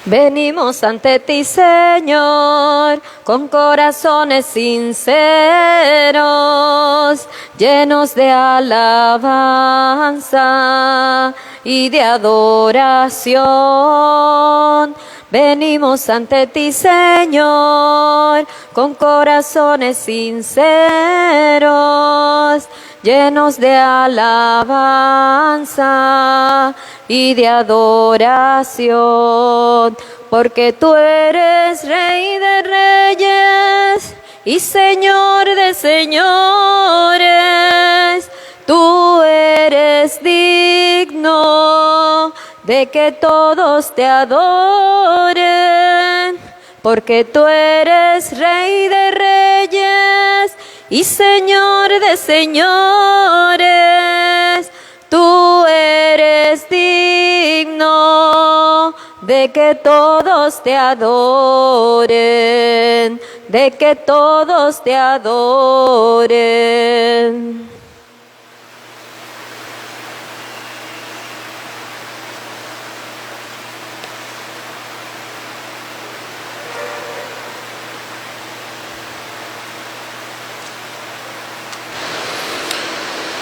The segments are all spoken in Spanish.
Venimos ante ti, Señor, con corazones sinceros, llenos de alabanza y de adoración. Venimos ante ti, Señor, con corazones sinceros, llenos de alabanza y de adoración, porque tú eres Rey de Reyes y Señor de Señores. Tú eres digno de que todos te adoren, porque tú eres Rey de Reyes y Señor de Señores. Tú eres digno de que todos te adoren, de que todos te adoren.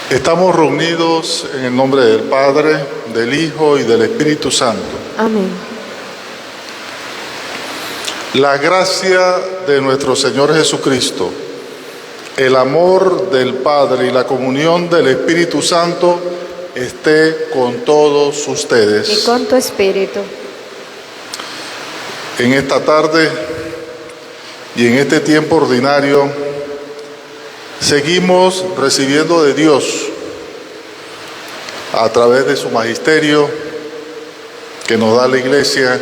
Estamos reunidos en el nombre del Padre, del Hijo y del Espíritu Santo. Amén. La gracia de nuestro Señor Jesucristo, el amor del Padre y la comunión del Espíritu Santo esté con todos ustedes. Y con tu espíritu. En esta tarde y en este tiempo ordinario, seguimos recibiendo de Dios, a través de su magisterio que nos da la Iglesia,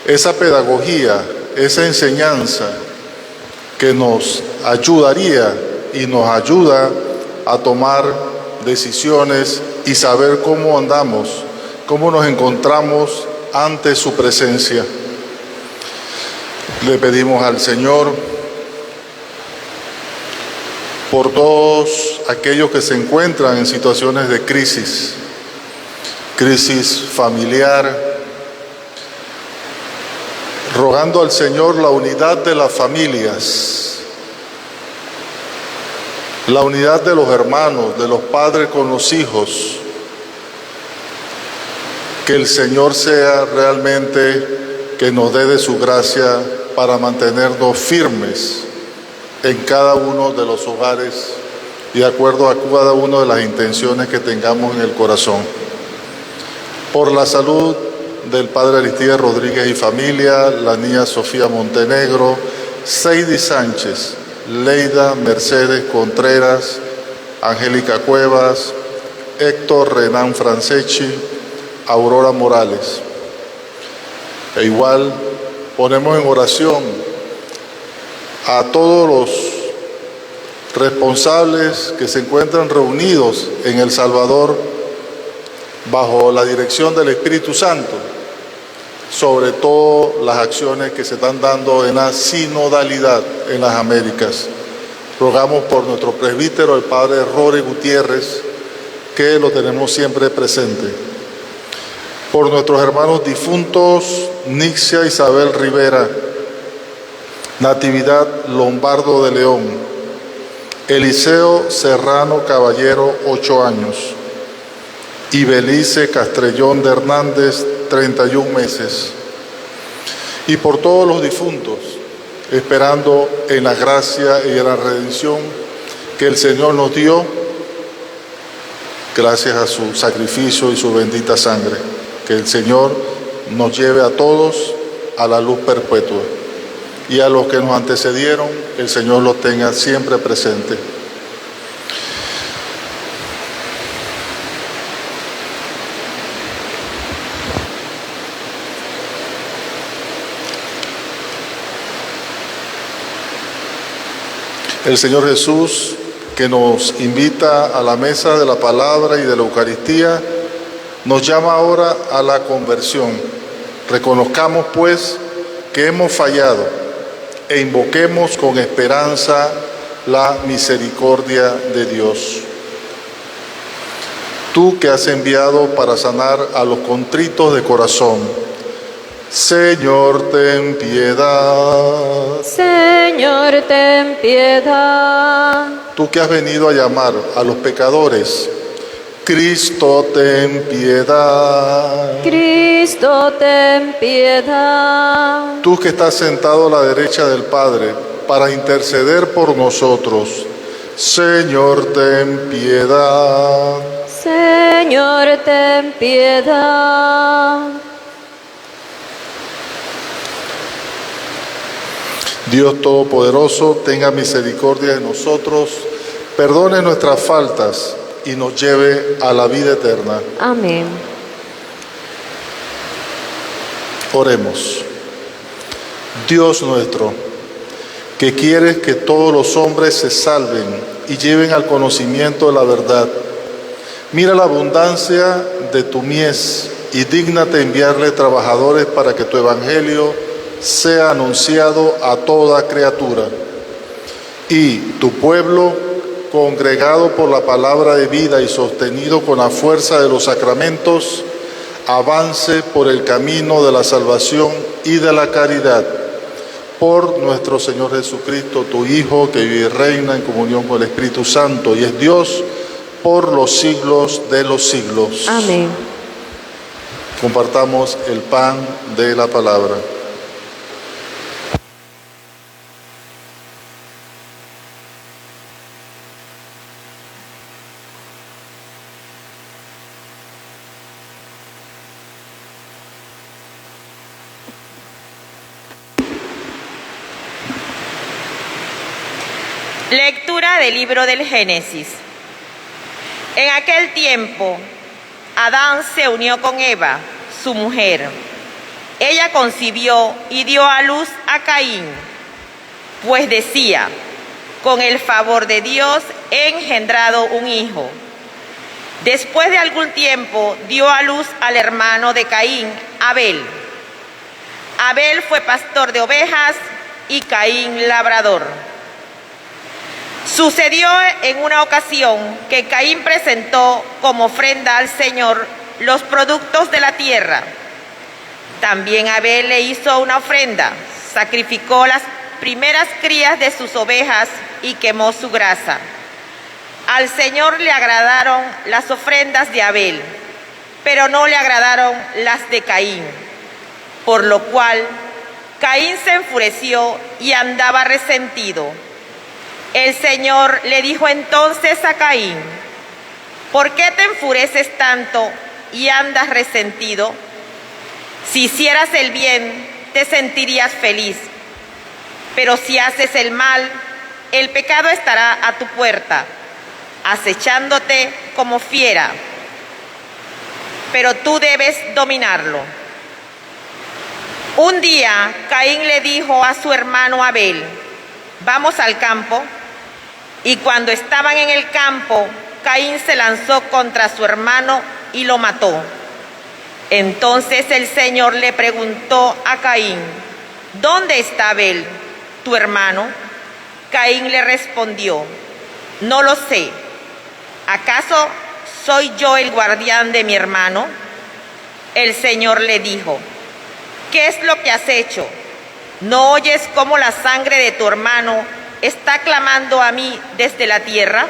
esa pedagogía, esa enseñanza que nos ayudaría y nos ayuda a tomar decisiones y saber cómo andamos, cómo nos encontramos ante su presencia. Le pedimos al Señor por todos aquellos que se encuentran en situaciones de crisis familiar, rogando al Señor la unidad de las familias, la unidad de los hermanos, de los padres con los hijos, que el Señor sea realmente que nos dé de su gracia para mantenernos firmes en cada uno de los hogares y de acuerdo a cada una de las intenciones que tengamos en el corazón. Por la salud del Padre Aristides Rodríguez y familia, la niña Sofía Montenegro, Seidy Sánchez, Leida Mercedes Contreras, Angélica Cuevas, Héctor Renan Franceschi, Aurora Morales. E igual ponemos en oración a todos los responsables que se encuentran reunidos en El Salvador bajo la dirección del Espíritu Santo, sobre todo las acciones que se están dando en la sinodalidad en las Américas. Rogamos por nuestro presbítero, el Padre Rory Gutiérrez, que lo tenemos siempre presente. Por nuestros hermanos difuntos, Nixia Isabel Rivera, Natividad Lombardo de León, Eliseo Serrano Caballero, 8 años, y Belice Castrellón de Hernández, 31 meses. Y por todos los difuntos, esperando en la gracia y en la redención que el Señor nos dio, gracias a su sacrificio y su bendita sangre. Que el Señor nos lleve a todos a la luz perpetua. Y a los que nos antecedieron, el Señor los tenga siempre presente. El Señor Jesús, que nos invita a la mesa de la palabra y de la Eucaristía, nos llama ahora a la conversión. Reconozcamos, pues, que hemos fallado e invoquemos con esperanza la misericordia de Dios. Tú que has enviado para sanar a los contritos de corazón, Señor, ten piedad. Señor, ten piedad. Tú que has venido a llamar a los pecadores, Cristo, ten piedad. Cristo, ten piedad. Tú que estás sentado a la derecha del Padre para interceder por nosotros, Señor, ten piedad. Señor, ten piedad. Dios Todopoderoso, tenga misericordia de nosotros, perdone nuestras faltas y nos lleve a la vida eterna. Amén. Oremos. Dios nuestro, que quieres que todos los hombres se salven y lleven al conocimiento de la verdad, mira la abundancia de tu mies y dígnate enviarle trabajadores para que tu evangelio sea anunciado a toda criatura. Y tu pueblo, congregado por la palabra de vida y sostenido con la fuerza de los sacramentos, avance por el camino de la salvación y de la caridad. Por nuestro Señor Jesucristo, tu Hijo, que vive y reina en comunión con el Espíritu Santo y es Dios por los siglos de los siglos. Amén. Compartamos el pan de la palabra. Lectura del libro del Génesis. En aquel tiempo, Adán se unió con Eva, su mujer. Ella concibió y dio a luz a Caín, pues decía: con el favor de Dios he engendrado un hijo. Después de algún tiempo dio a luz al hermano de Caín, Abel. Abel fue pastor de ovejas y Caín labrador. Sucedió en una ocasión que Caín presentó como ofrenda al Señor los productos de la tierra. También Abel le hizo una ofrenda, sacrificó las primeras crías de sus ovejas y quemó su grasa. Al Señor le agradaron las ofrendas de Abel, pero no le agradaron las de Caín, por lo cual Caín se enfureció y andaba resentido. El Señor le dijo entonces a Caín: ¿por qué te enfureces tanto y andas resentido? Si hicieras el bien, te sentirías feliz. Pero si haces el mal, el pecado estará a tu puerta, acechándote como fiera. Pero tú debes dominarlo. Un día, Caín le dijo a su hermano Abel: vamos al campo. Y cuando estaban en el campo, Caín se lanzó contra su hermano y lo mató. Entonces el Señor le preguntó a Caín: ¿dónde está Abel, tu hermano? Caín le respondió: no lo sé. ¿Acaso soy yo el guardián de mi hermano? El Señor le dijo: ¿qué es lo que has hecho? ¿No oyes cómo la sangre de tu hermano está clamando a mí desde la tierra?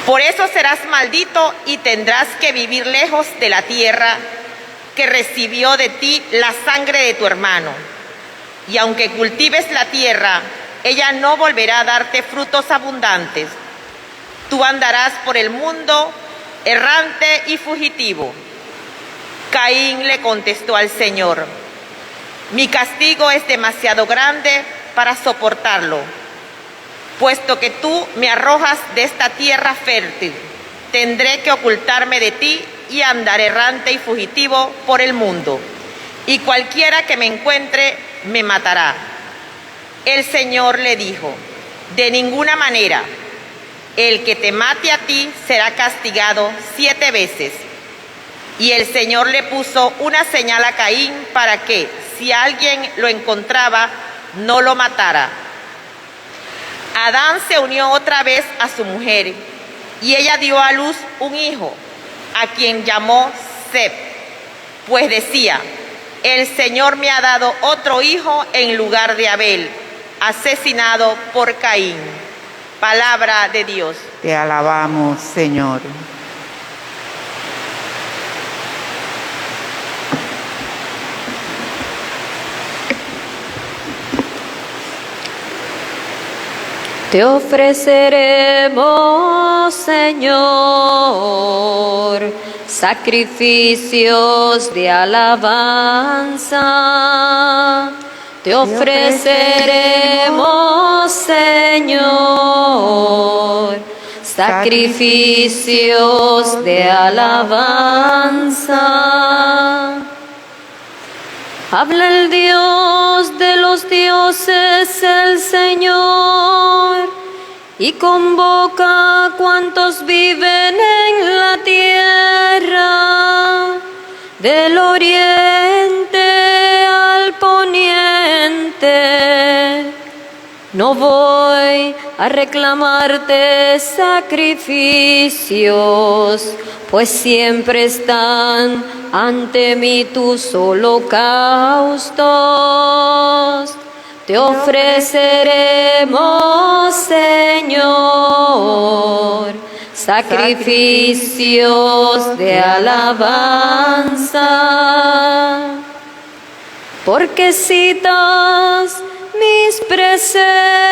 Por eso serás maldito y tendrás que vivir lejos de la tierra que recibió de ti la sangre de tu hermano. Y aunque cultives la tierra, ella no volverá a darte frutos abundantes. Tú andarás por el mundo errante y fugitivo. Caín le contestó al Señor: mi castigo es demasiado grande para soportarlo, puesto que tú me arrojas de esta tierra fértil. Tendré que ocultarme de ti y andar errante y fugitivo por el mundo, y cualquiera que me encuentre me matará. El Señor le dijo: de ninguna manera. El que te mate a ti será castigado 7 veces. Y el Señor le puso una señal a Caín para que, si alguien lo encontraba, no lo matara. Adán se unió otra vez a su mujer y ella dio a luz un hijo, a quien llamó Set, pues decía: el Señor me ha dado otro hijo en lugar de Abel, asesinado por Caín. Palabra de Dios. Te alabamos, Señor. Te ofreceremos, Señor, sacrificios de alabanza. Te ofreceremos, Señor, sacrificios de alabanza. Habla el Dios de los dioses, el Señor, y convoca a cuantos viven en la tierra, del oriente al poniente. No voy a reclamarte sacrificios, pues siempre están ante mí tus holocaustos. Te ofreceremos, Señor, sacrificios de alabanza, porque citas mis preceptos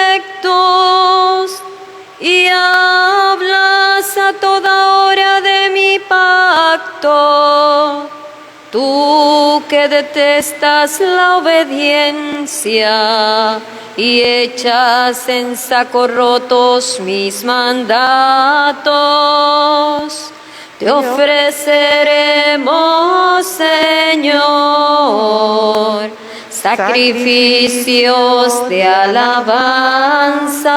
y hablas a toda hora de mi pacto. Tú que detestas la obediencia y echas en saco rotos mis mandatos, te ofreceremos, Señor, sacrificios de alabanza.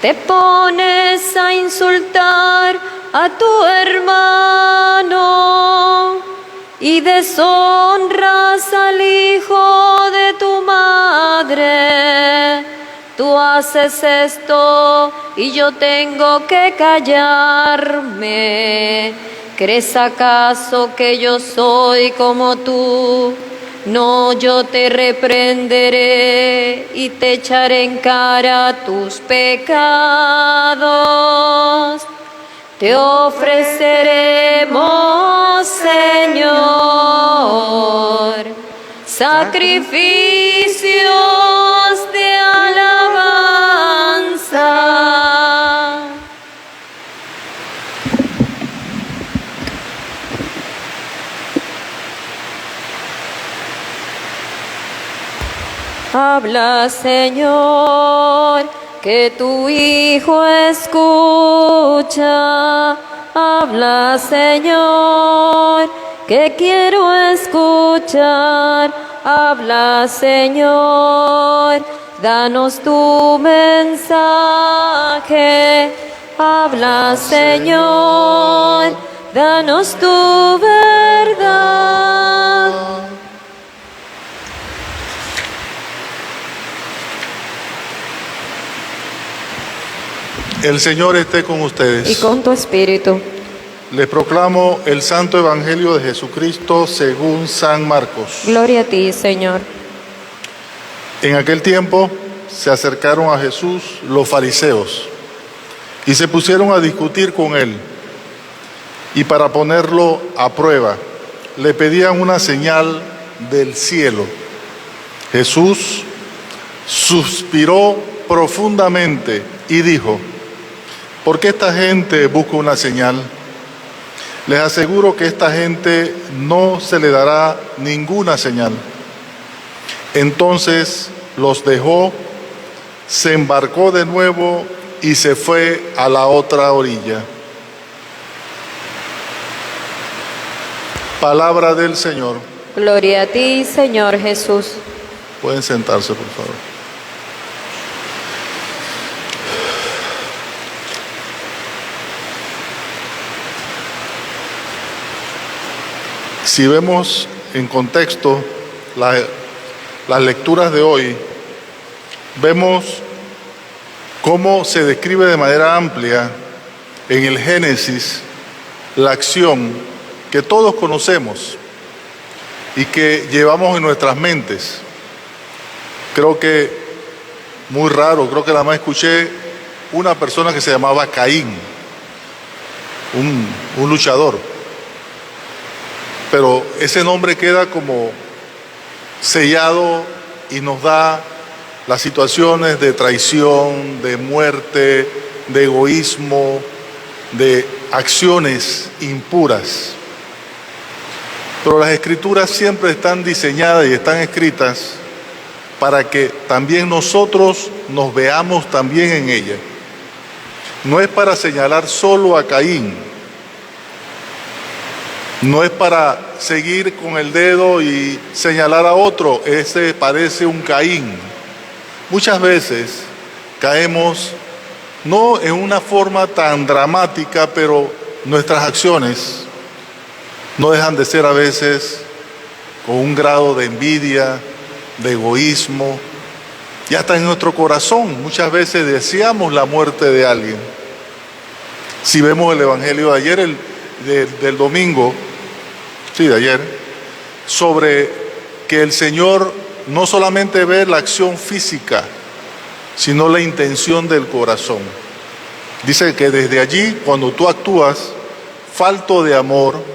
Te pones a insultar a tu hermano y deshonras al hijo de tu madre. Tú haces esto y yo tengo que callarme. ¿Crees acaso que yo soy como tú? No, yo te reprenderé y te echaré en cara tus pecados. Te ofreceremos, Señor, sacrificios de alabanza. Habla, Señor, que tu Hijo escucha. Habla, Señor, que quiero escuchar. Habla, Señor, danos tu mensaje. Habla, Señor, danos tu verdad. El Señor esté con ustedes. Y con tu espíritu. Les proclamo el Santo Evangelio de Jesucristo según San Marcos. Gloria a ti, Señor. En aquel tiempo se acercaron a Jesús los fariseos y se pusieron a discutir con él. Y para ponerlo a prueba, le pedían una señal del cielo. Jesús suspiró profundamente y dijo: ¿por qué esta gente busca una señal? Les aseguro que a esta gente no se le dará ninguna señal. Entonces los dejó, se embarcó de nuevo y se fue a la otra orilla. Palabra del Señor. Gloria a ti, Señor Jesús. Pueden sentarse, por favor. Si vemos en contexto las lecturas de hoy, vemos cómo se describe de manera amplia en el Génesis la acción que todos conocemos y que llevamos en nuestras mentes. Creo que, muy raro, creo que nada más escuché una persona que se llamaba Caín, un luchador. Pero ese nombre queda como sellado y nos da las situaciones de traición, de muerte, de egoísmo, de acciones impuras. Pero las escrituras siempre están diseñadas y están escritas para que también nosotros nos veamos también en ellas. No es para señalar solo a Caín, no es para seguir con el dedo y señalar a otro, ese parece un Caín. Muchas veces caemos no en una forma tan dramática, pero nuestras acciones no dejan de ser a veces con un grado de envidia, de egoísmo, y hasta en nuestro corazón muchas veces deseamos la muerte de alguien. Si vemos el Evangelio de ayer, del domingo, sí, de ayer, sobre que el Señor no solamente ve la acción física, sino la intención del corazón. Dice que desde allí, cuando tú actúas falto de amor,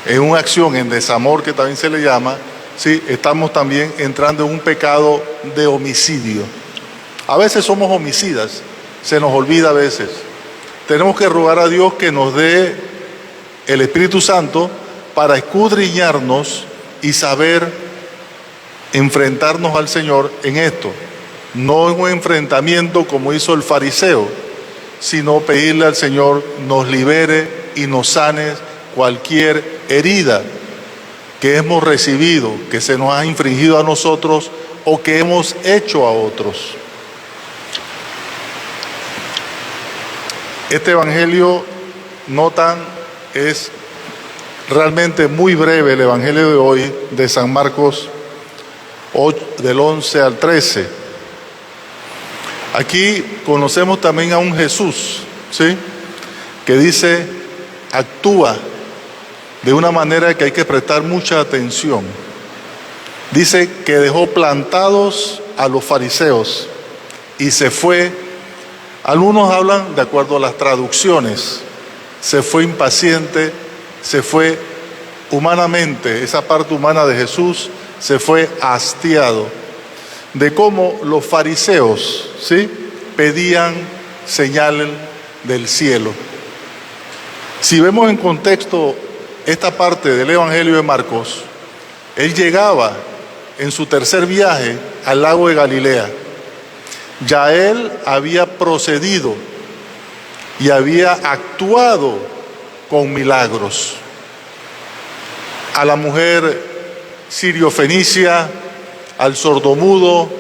en una acción en desamor que también se le llama, sí, estamos también entrando en un pecado de homicidio. A veces somos homicidas, se nos olvida a veces. Tenemos que rogar a Dios que nos dé el Espíritu Santo para escudriñarnos y saber enfrentarnos al Señor en esto. No en un enfrentamiento como hizo el fariseo, sino pedirle al Señor nos libere y nos sane cualquier herida que hemos recibido, que se nos ha infringido a nosotros o que hemos hecho a otros. Este evangelio, notan, es realmente muy breve, el evangelio de hoy de San Marcos 8, del 11 al 13. Aquí conocemos también a un Jesús, ¿sí?, que dice, actúa de una manera que hay que prestar mucha atención. Dice que dejó plantados a los fariseos y se fue. Algunos hablan de acuerdo a las traducciones. Se fue impaciente, se fue humanamente, esa parte humana de Jesús se fue hastiado de cómo los fariseos, ¿sí?, pedían señal del cielo. Si vemos en contexto esta parte del Evangelio de Marcos, él llegaba en su tercer viaje al lago de Galilea. Ya él había procedido y había actuado con milagros. A la mujer sirio-fenicia, al sordomudo,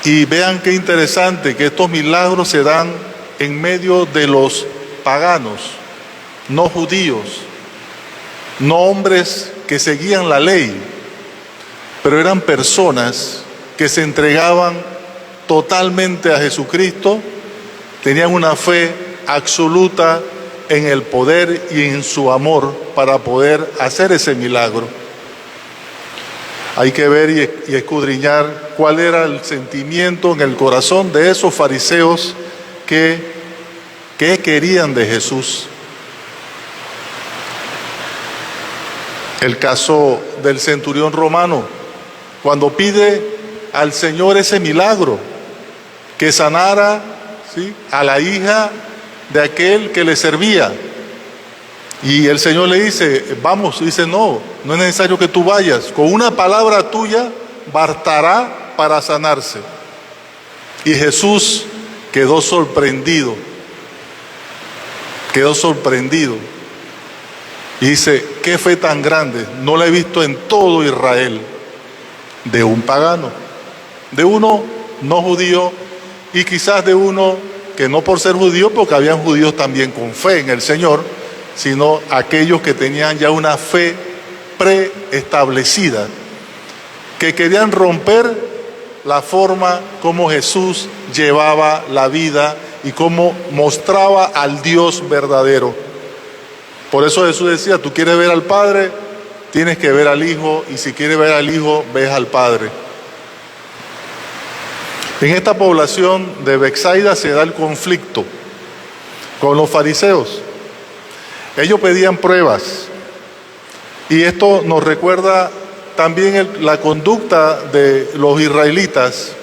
y vean qué interesante que estos milagros se dan en medio de los paganos, no judíos, no hombres que seguían la ley, pero eran personas que se entregaban totalmente a Jesucristo, tenían una fe absoluta en el poder y en su amor para poder hacer ese milagro. Hay que ver y escudriñar cuál era el sentimiento en el corazón de esos fariseos que querían de Jesús. El caso del centurión romano, cuando pide al Señor ese milagro, que sanara, ¿sí?, a la hija de aquel que le servía. Y el Señor le dice, vamos, dice, no es necesario que tú vayas, con una palabra tuya bastará para sanarse. Y Jesús quedó sorprendido. Y dice, qué fe tan grande, no la he visto en todo Israel, de un pagano, de uno no judío, y quizás de uno que no por ser judío, porque habían judíos también con fe en el Señor, sino aquellos que tenían ya una fe preestablecida, que querían romper la forma como Jesús llevaba la vida y cómo mostraba al Dios verdadero. Por eso Jesús decía, tú quieres ver al Padre, tienes que ver al Hijo, y si quieres ver al Hijo, ves al Padre. En esta población de Betsaida se da el conflicto con los fariseos. Ellos pedían pruebas, y esto nos recuerda también la conducta de los israelitas,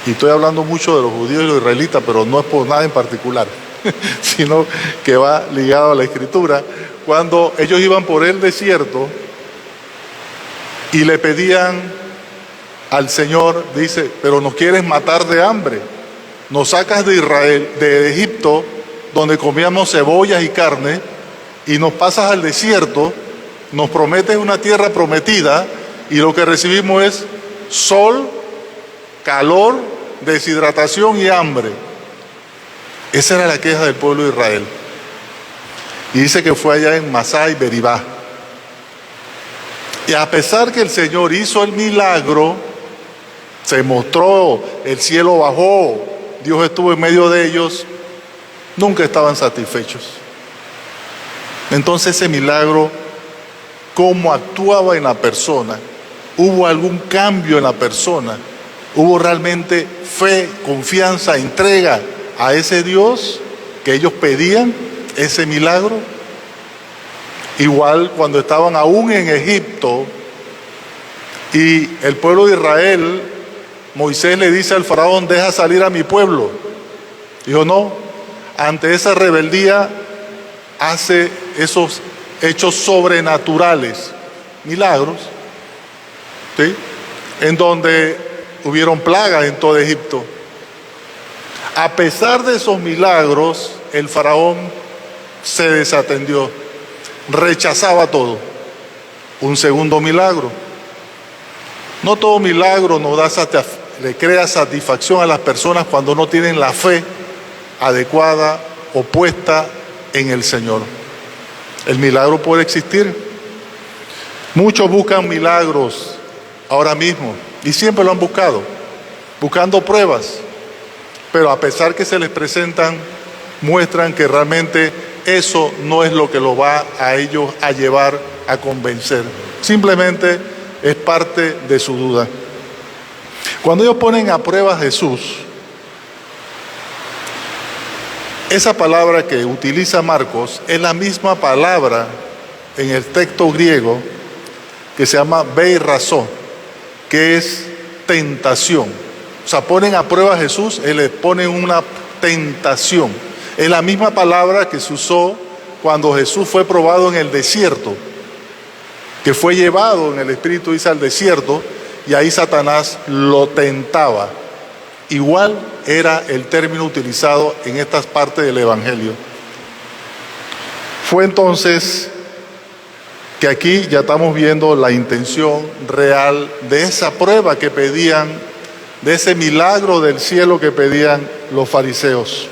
y estoy hablando mucho de los judíos y los israelitas, pero no es por nada en particular, sino que va ligado a la Escritura. Cuando ellos iban por el desierto y le pedían al Señor, dice, pero nos quieres matar de hambre, nos sacas de Israel, de Egipto, donde comíamos cebollas y carne, y nos pasas al desierto, nos prometes una tierra prometida, y lo que recibimos es sol, calor, deshidratación y hambre. Esa era la queja del pueblo de Israel. Y dice que fue allá en Masá y Beribá. Y a pesar que el Señor hizo el milagro, se mostró, el cielo bajó, Dios estuvo en medio de ellos, nunca estaban satisfechos. Entonces ese milagro, ¿cómo actuaba en la persona? ¿Hubo algún cambio en la persona? ¿Hubo realmente fe, confianza, entrega a ese Dios que ellos pedían, ese milagro? Igual cuando estaban aún en Egipto y el pueblo de Israel, Moisés le dice al faraón, deja salir a mi pueblo. Dijo, no, ante esa rebeldía hace esos hechos sobrenaturales, milagros, ¿sí? En donde hubieron plagas en todo Egipto. A pesar de esos milagros, el faraón se desatendió, rechazaba todo. Un segundo milagro. No todo milagro le crea satisfacción a las personas cuando no tienen la fe adecuada o puesta en el Señor. El milagro puede existir. Muchos buscan milagros ahora mismo y siempre lo han buscado, buscando pruebas, pero a pesar que se les presentan, muestran que realmente eso no es lo que los va a ellos a llevar a convencer. Simplemente es parte de su duda. Cuando ellos ponen a prueba a Jesús, esa palabra que utiliza Marcos es la misma palabra en el texto griego que se llama beisrazó, que es tentación. O sea, ponen a prueba a Jesús y le ponen una tentación. Es la misma palabra que se usó cuando Jesús fue probado en el desierto, que fue llevado en el Espíritu, dice, al desierto, y ahí Satanás lo tentaba. Igual era el término utilizado en estas partes del Evangelio. Fue entonces que aquí ya estamos viendo la intención real de esa prueba que pedían, de ese milagro del cielo que pedían los fariseos.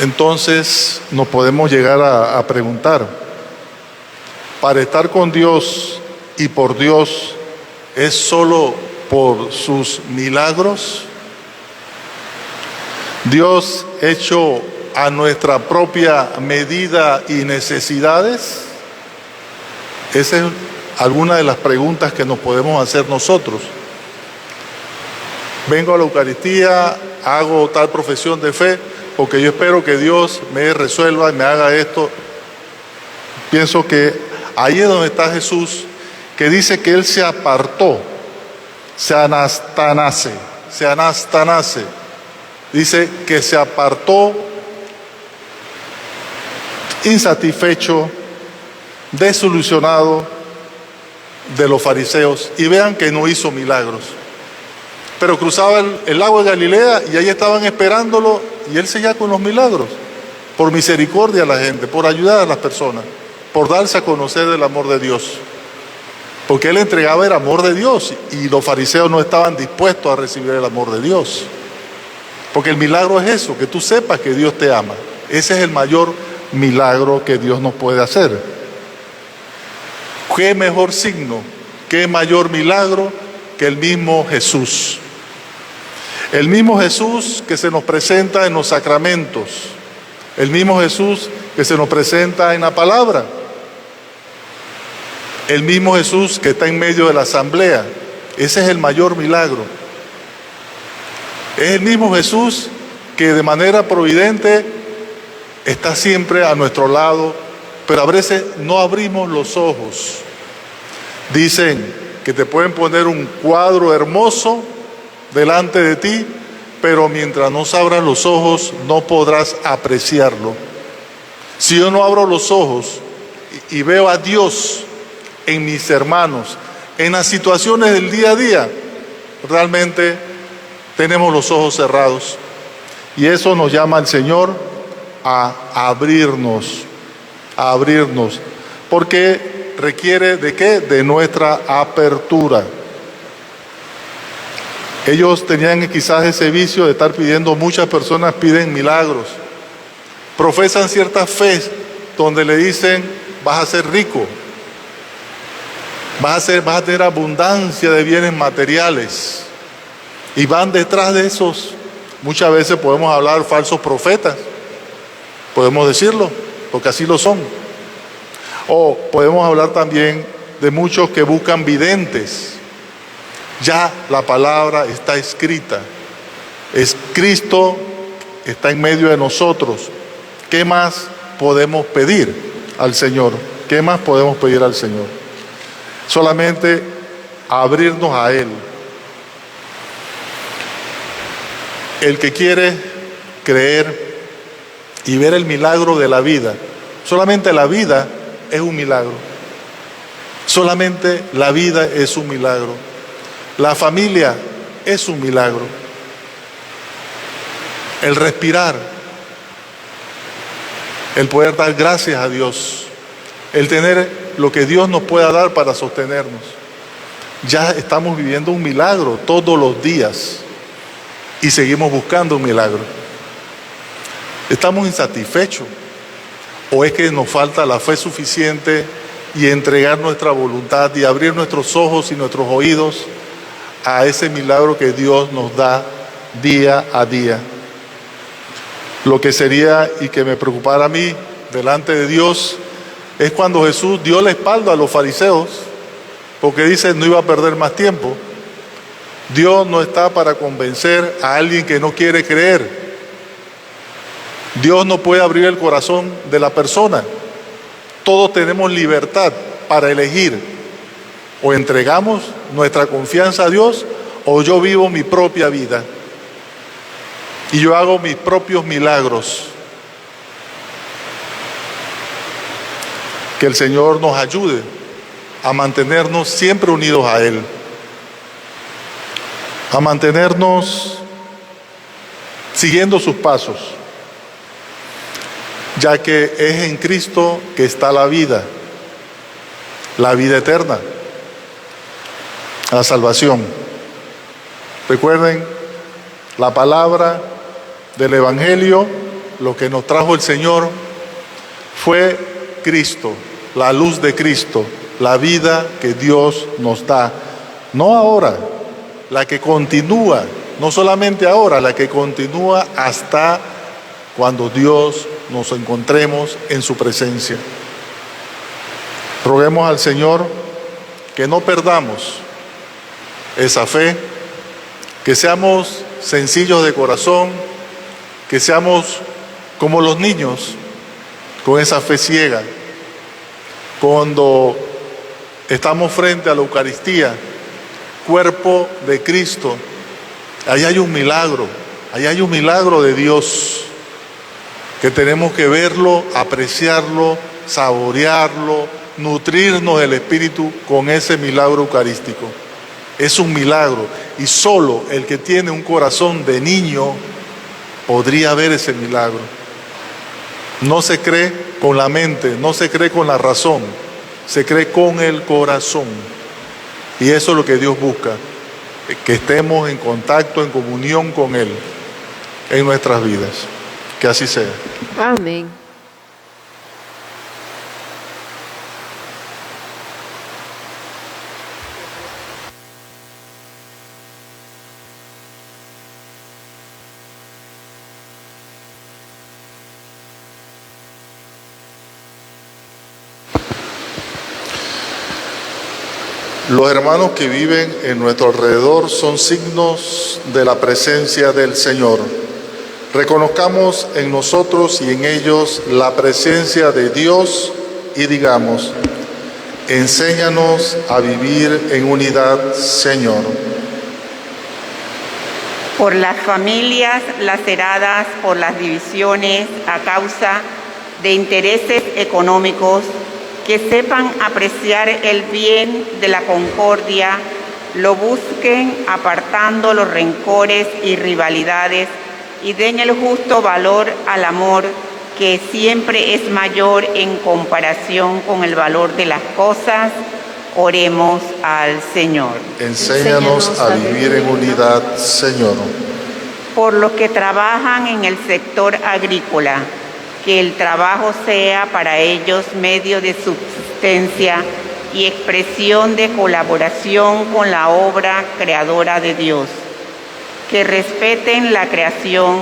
Entonces nos podemos llegar a preguntar, ¿para estar con Dios y por Dios es solo por sus milagros? ¿Dios hecho a nuestra propia medida y necesidades? Esa es alguna de las preguntas que nos podemos hacer nosotros. Vengo a la Eucaristía, hago tal profesión de fe, porque yo espero que Dios me resuelva y me haga esto. Pienso que ahí es donde está Jesús, que dice que Él se apartó, se anastanase, dice que se apartó insatisfecho, desilusionado de los fariseos, y vean que no hizo milagros. Pero cruzaba el lago de Galilea y ahí estaban esperándolo y Él seguía con los milagros, por misericordia a la gente, por ayudar a las personas, por darse a conocer del amor de Dios. Porque Él entregaba el amor de Dios y los fariseos no estaban dispuestos a recibir el amor de Dios. Porque el milagro es eso, que tú sepas que Dios te ama. Ese es el mayor milagro que Dios nos puede hacer. ¿Qué mejor signo, qué mayor milagro que el mismo Jesús. El mismo Jesús que se nos presenta en los sacramentos. El mismo Jesús que se nos presenta en la palabra. El mismo Jesús que está en medio de la asamblea. Ese es el mayor milagro. Es el mismo Jesús que de manera providente está siempre a nuestro lado, pero a veces no abrimos los ojos. Dicen que te pueden poner un cuadro hermoso delante de ti, pero mientras no se abran los ojos no podrás apreciarlo. Si yo no abro los ojos y veo a Dios en mis hermanos, en las situaciones del día a día, realmente tenemos los ojos cerrados. Y eso nos llama el Señor a abrirnos, porque requiere ¿de qué? De nuestra apertura. Ellos tenían quizás ese vicio de estar pidiendo, muchas personas piden milagros, profesan cierta fe donde le dicen, vas a ser rico, vas a tener abundancia de bienes materiales, y van detrás de esos. Muchas veces podemos hablar falsos profetas, podemos decirlo, porque así lo son. O podemos hablar también de muchos que buscan videntes. Ya la palabra está escrita, es Cristo, está en medio de nosotros. ¿Qué más podemos pedir al Señor? ¿Qué más podemos pedir al Señor? Solamente abrirnos a Él. El que quiere creer y ver el milagro de la vida, solamente la vida es un milagro. Solamente la vida es un milagro. La familia es un milagro. El respirar, el poder dar gracias a Dios, el tener lo que Dios nos pueda dar para sostenernos. Ya estamos viviendo un milagro todos los días y seguimos buscando un milagro. ¿Estamos insatisfechos? ¿O es que nos falta la fe suficiente y entregar nuestra voluntad y abrir nuestros ojos y nuestros oídos a ese milagro que Dios nos da día a día? Lo que sería y que me preocupara a mí delante de Dios es cuando Jesús dio la espalda a los fariseos, porque dice no iba a perder más tiempo. Dios no está para convencer a alguien que no quiere creer. Dios no puede abrir el corazón de la persona. Todos tenemos libertad para elegir. O entregamos nuestra confianza a Dios, o yo vivo mi propia vida. Y yo hago mis propios milagros. Que el Señor nos ayude a mantenernos siempre unidos a Él. A mantenernos siguiendo sus pasos, ya que es en Cristo que está la vida eterna, la salvación. Recuerden, la palabra del Evangelio, lo que nos trajo el Señor fue Cristo, la luz de Cristo, la vida que Dios nos da, no ahora, la que continúa, no solamente ahora, la que continúa hasta cuando Dios nos encontremos en su presencia. Roguemos al Señor que no perdamos esa fe, que seamos sencillos de corazón, que seamos como los niños, con esa fe ciega. Cuando estamos frente a la Eucaristía, cuerpo de Cristo, ahí hay un milagro de Dios, que tenemos que verlo, apreciarlo, saborearlo, nutrirnos del Espíritu con ese milagro eucarístico. Es un milagro, y solo el que tiene un corazón de niño podría ver ese milagro. No se cree con la mente, no se cree con la razón, se cree con el corazón. Y eso es lo que Dios busca, que estemos en contacto, en comunión con Él en nuestras vidas. Que así sea. Amén. Los hermanos que viven en nuestro alrededor son signos de la presencia del Señor. Reconozcamos en nosotros y en ellos la presencia de Dios y digamos: enséñanos a vivir en unidad, Señor. Por las familias laceradas por las divisiones a causa de intereses económicos, que sepan apreciar el bien de la concordia, lo busquen apartando los rencores y rivalidades y den el justo valor al amor, que siempre es mayor en comparación con el valor de las cosas. Oremos al Señor. Enséñanos a vivir en unidad, Señor. Por los que trabajan en el sector agrícola, que el trabajo sea para ellos medio de subsistencia y expresión de colaboración con la obra creadora de Dios. Que respeten la creación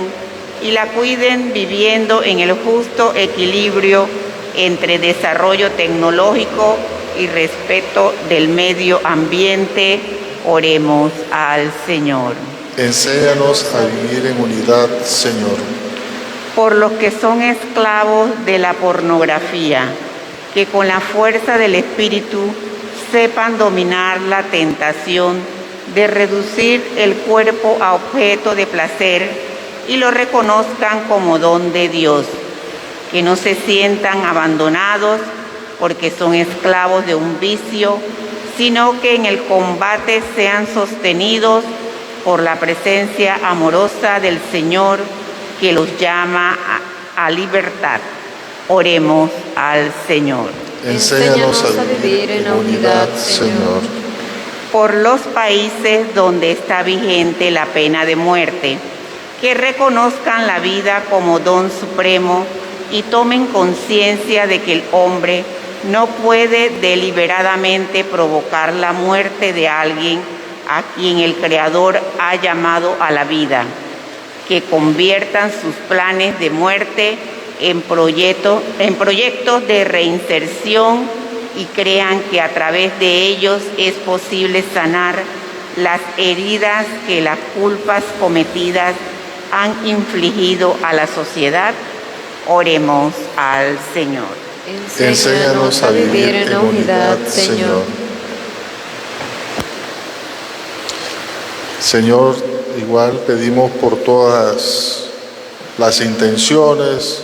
y la cuiden viviendo en el justo equilibrio entre desarrollo tecnológico y respeto del medio ambiente. Oremos al Señor. Enséñanos a vivir en unidad, Señor. Por los que son esclavos de la pornografía, que con la fuerza del Espíritu sepan dominar la tentación de reducir el cuerpo a objeto de placer y lo reconozcan como don de Dios. Que no se sientan abandonados porque son esclavos de un vicio, sino que en el combate sean sostenidos por la presencia amorosa del Señor, que los llama a libertad. Oremos al Señor. Enséñanos a vivir en unidad, Señor. Por los países donde está vigente la pena de muerte, que reconozcan la vida como don supremo y tomen conciencia de que el hombre no puede deliberadamente provocar la muerte de alguien a quien el Creador ha llamado a la vida. Que conviertan sus planes de muerte en proyectos de reinserción y crean que a través de ellos es posible sanar las heridas que las culpas cometidas han infligido a la sociedad. Oremos al Señor. Enséñanos a vivir en unidad, Señor. Señor, igual pedimos por todas las intenciones,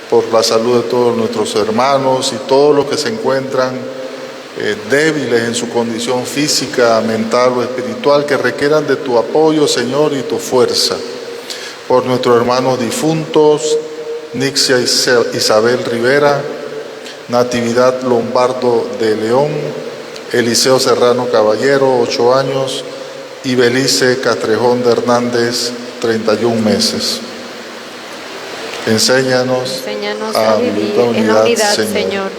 por la salud de todos nuestros hermanos y todos los que se encuentran débiles en su condición física, mental o espiritual, que requieran de tu apoyo, Señor, y tu fuerza. Por nuestros hermanos difuntos, Nixia Isabel Rivera, Natividad Lombardo de León, Eliseo Serrano Caballero, 8 años, y Belice Castrejón de Hernández, 31 meses. Enséñanos a vivir en unidad, Señor.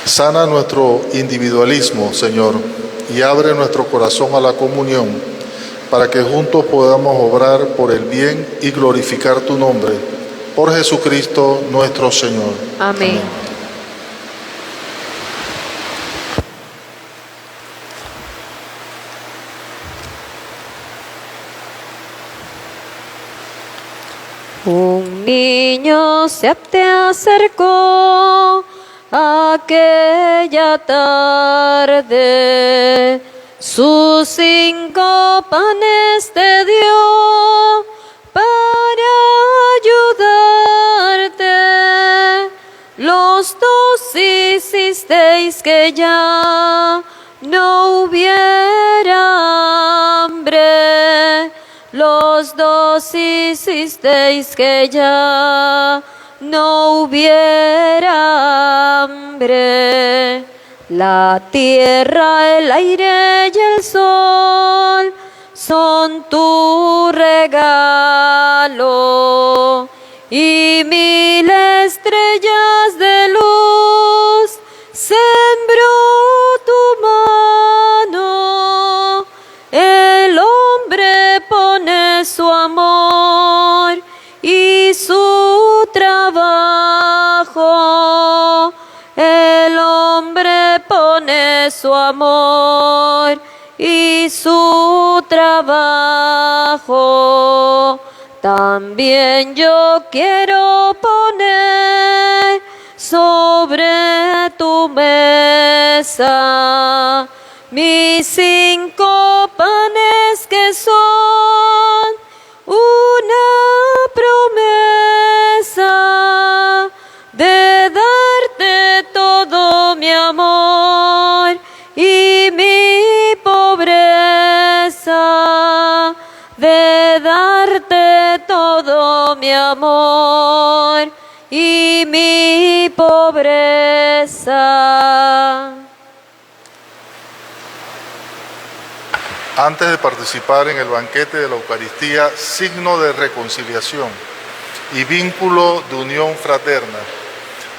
Sana nuestro individualismo, Señor, y abre nuestro corazón a la comunión, para que juntos podamos obrar por el bien y glorificar tu nombre. Por Jesucristo nuestro Señor. Amén. Un niño se te acercó aquella tarde, sus 5 panes te dio para ayudarte. Los 2 hicisteis que ya no hubiera hambre. Los 2 hicisteis que ya no hubiera hambre. La tierra, el aire y el sol son tu regalo, y 1000 estrellas de luz sembró tu mano. El hombre pone su amor su amor y su trabajo. También yo quiero poner sobre tu mesa mis 5 panes que son una promesa de darte todo mi amor y mi pobreza, de darte todo mi amor y mi pobreza. Antes de participar en el banquete de la Eucaristía, signo de reconciliación y vínculo de unión fraterna,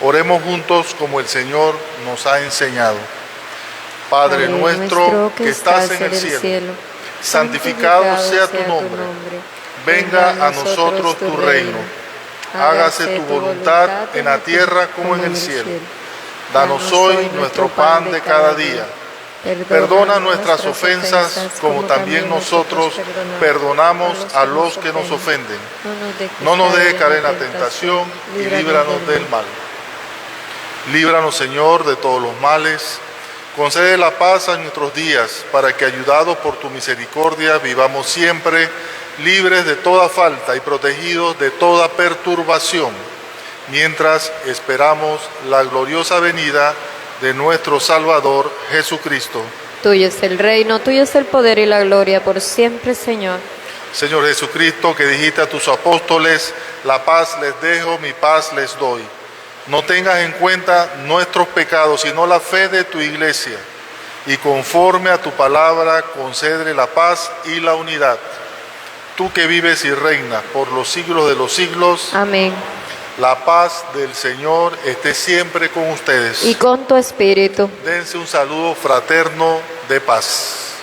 oremos juntos como el Señor nos ha enseñado. Padre nuestro que estás en el cielo, santificado sea tu nombre. Venga a nosotros tu reino. Hágase tu voluntad en la tierra como en el cielo. Danos hoy nuestro pan de cada día. Perdona nuestras ofensas como también nosotros perdonamos a los que nos ofenden. No nos dejes caer en la tentación y líbranos del mal. Líbranos, Señor, de todos los males. Concede la paz a nuestros días, para que, ayudados por tu misericordia, vivamos siempre libres de toda falta y protegidos de toda perturbación, mientras esperamos la gloriosa venida de nuestro Salvador Jesucristo. Tuyo es el reino, tuyo es el poder y la gloria por siempre, Señor. Señor Jesucristo, que dijiste a tus apóstoles, la paz les dejo, mi paz les doy. No tengas en cuenta nuestros pecados, sino la fe de tu iglesia, y conforme a tu palabra, concédele la paz y la unidad. Tú que vives y reinas por los siglos de los siglos. Amén. La paz del Señor esté siempre con ustedes. Y con tu espíritu. Dense un saludo fraterno de paz.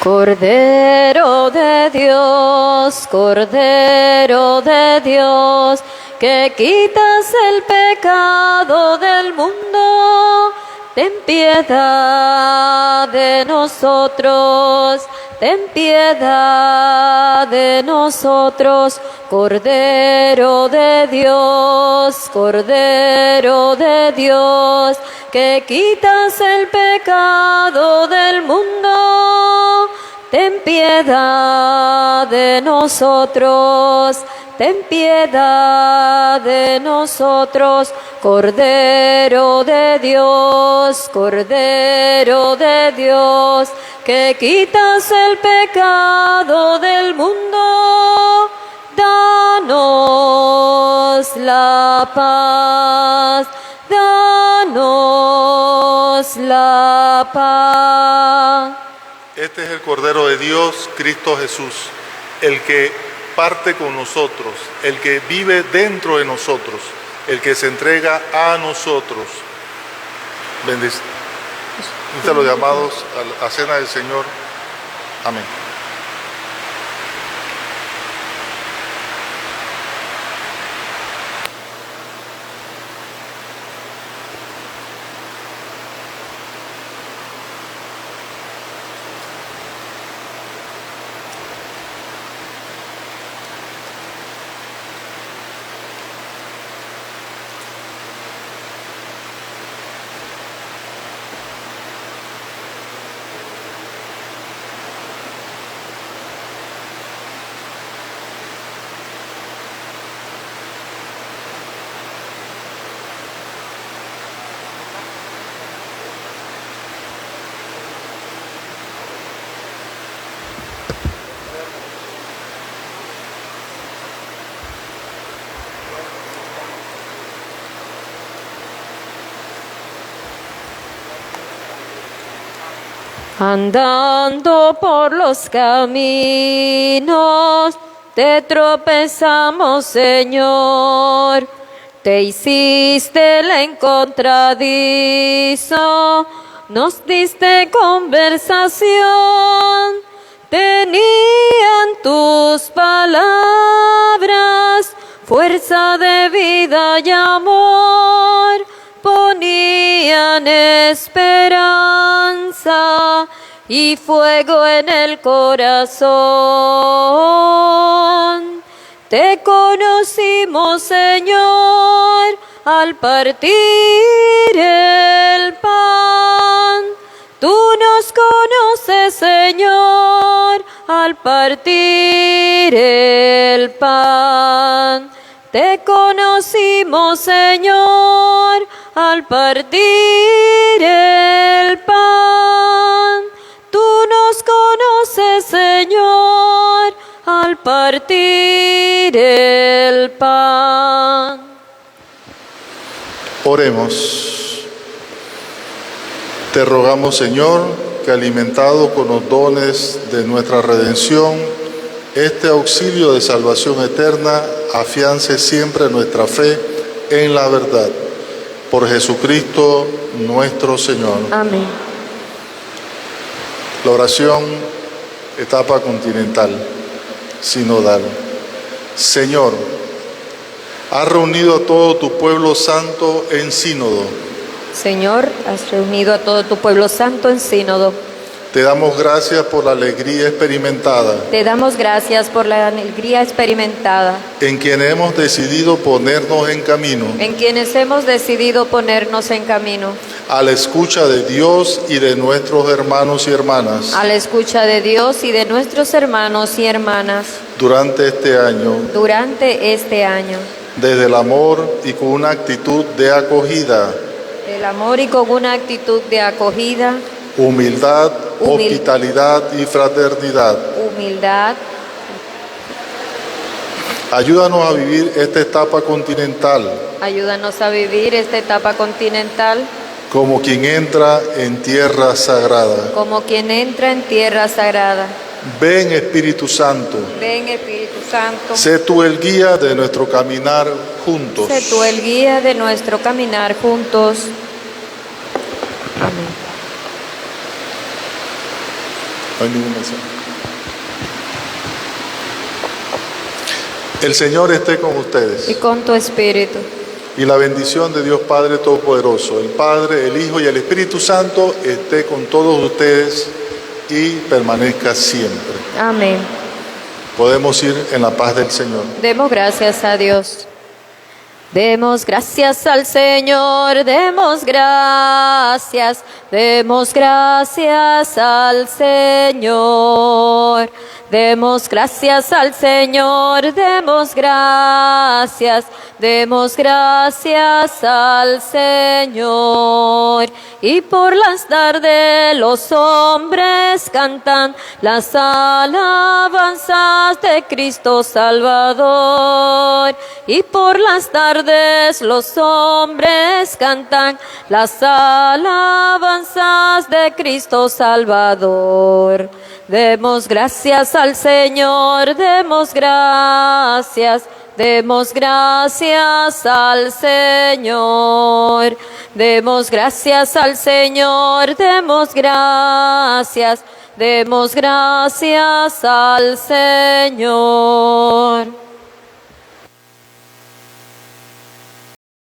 Cordero de Dios, que quitas el pecado del mundo, ten piedad de nosotros. Ten piedad de nosotros, Cordero de Dios, que quitas el pecado del mundo. Ten piedad de nosotros, ten piedad de nosotros, Cordero de Dios, que quitas el pecado del mundo. Danos la paz, danos la paz. Este es el Cordero de Dios, Cristo Jesús, el que parte con nosotros, el que vive dentro de nosotros, el que se entrega a nosotros. Bendice a los llamados a cena del Señor. Amén. Andando por los caminos, te tropezamos, Señor. Te hiciste el encontradizo, nos diste conversación. Tenían tus palabras fuerza de vida y amor. Por gran esperanza y fuego en el corazón. Te conocimos, Señor, al partir el pan. Tú nos conoces, Señor, al partir el pan. Te conocimos, Señor, al partir el pan. Tú nos conoces, Señor, al partir el pan. Oremos. Te rogamos, Señor, que alimentado con los dones de nuestra redención, este auxilio de salvación eterna afiance siempre nuestra fe en la verdad. Por Jesucristo nuestro Señor. Amén. La oración, etapa continental, sinodal. Señor, has reunido a todo tu pueblo santo en sínodo. Señor, has reunido a todo tu pueblo santo en sínodo. Te damos gracias por la alegría experimentada, Te damos gracias por la alegría experimentada, en quienes hemos decidido ponernos en camino, en quienes hemos decidido ponernos en camino, a la escucha de Dios y de nuestros hermanos y hermanas, a la escucha de Dios y de nuestros hermanos y hermanas, durante este año, durante este año. desde el amor y con una actitud de acogida, El amor y con una actitud de acogida, humildad, hospitalidad y fraternidad. humildad. Ayúdanos a vivir esta etapa continental Ayúdanos a vivir esta etapa continental como quien entra en tierra sagrada. como quien entra en tierra sagrada. Ven, Espíritu Santo, Ven, Espíritu Santo, sé tú el guía de nuestro caminar juntos. sé tú el guía de nuestro caminar juntos. Amén. No hay ningún mensaje. El Señor esté con ustedes. Y con tu espíritu. Y la bendición de Dios Padre Todopoderoso, el Padre, el Hijo y el Espíritu Santo esté con todos ustedes y permanezca siempre. Amén. Podemos ir en la paz del Señor. Demos gracias a Dios. Demos gracias al Señor, demos gracias al Señor. Demos gracias al Señor, demos gracias al Señor. Y por las tardes los hombres cantan las alabanzas de Cristo Salvador. Y por las tardes los hombres cantan las alabanzas de Cristo Salvador. Demos gracias al Señor, demos gracias al Señor. Demos gracias al Señor, demos gracias al Señor.